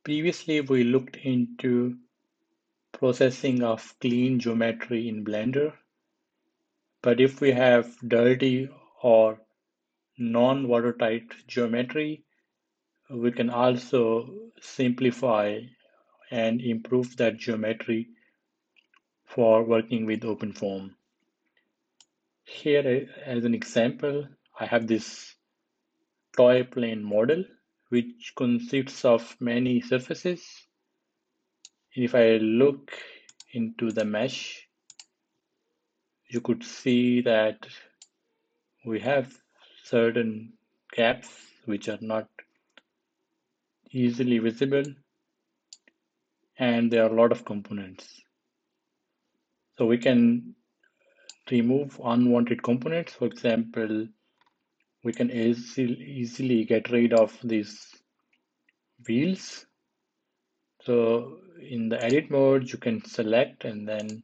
Previously, we looked into processing of clean geometry in Blender, but if we have dirty or non-watertight geometry, we can also simplify and improve that geometry for working with OpenFOAM. Here, as an example, I have this toy plane model, which consists of many surfaces. If I look into the mesh, you could see that we have certain gaps which are not easily visible, and there are a lot of components. So we can remove unwanted components. For example, we can easily get rid of these wheels. So in the edit mode, you can select and then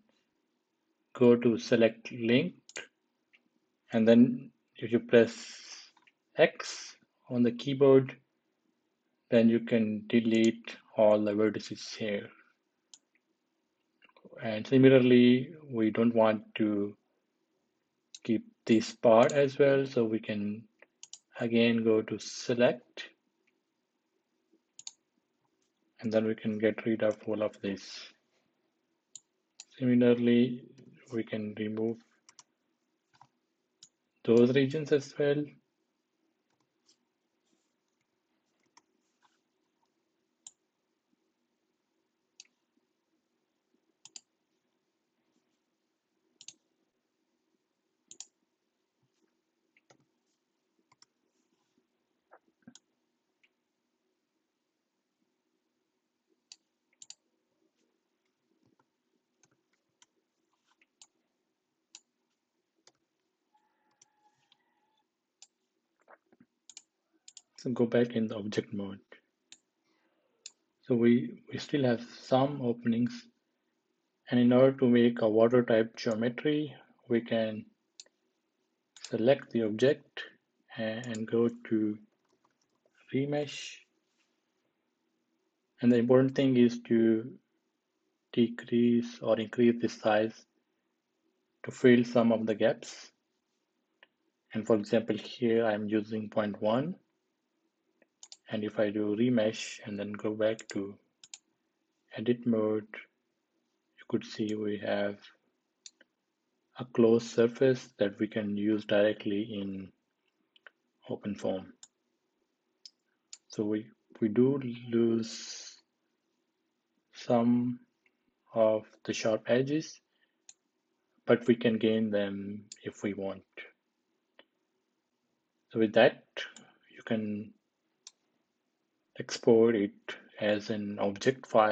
go to select link, and then if you press X on the keyboard, then you can delete all the vertices here. And similarly, we don't want to keep this part as well, so we can again go to select, and then we can get rid of all of this. Similarly, we can remove those regions as well. So go back in the object mode. So we still have some openings, and in order to make a water type geometry, we can select the object and go to remesh. And the important thing is to decrease or increase the size to fill some of the gaps. And for example, here I'm using 0.1. And if I do remesh and then go back to edit mode, you could see we have a closed surface that we can use directly in OpenFOAM. So we do lose some of the sharp edges, but we can gain them if we want. So with that, you can export it as an object file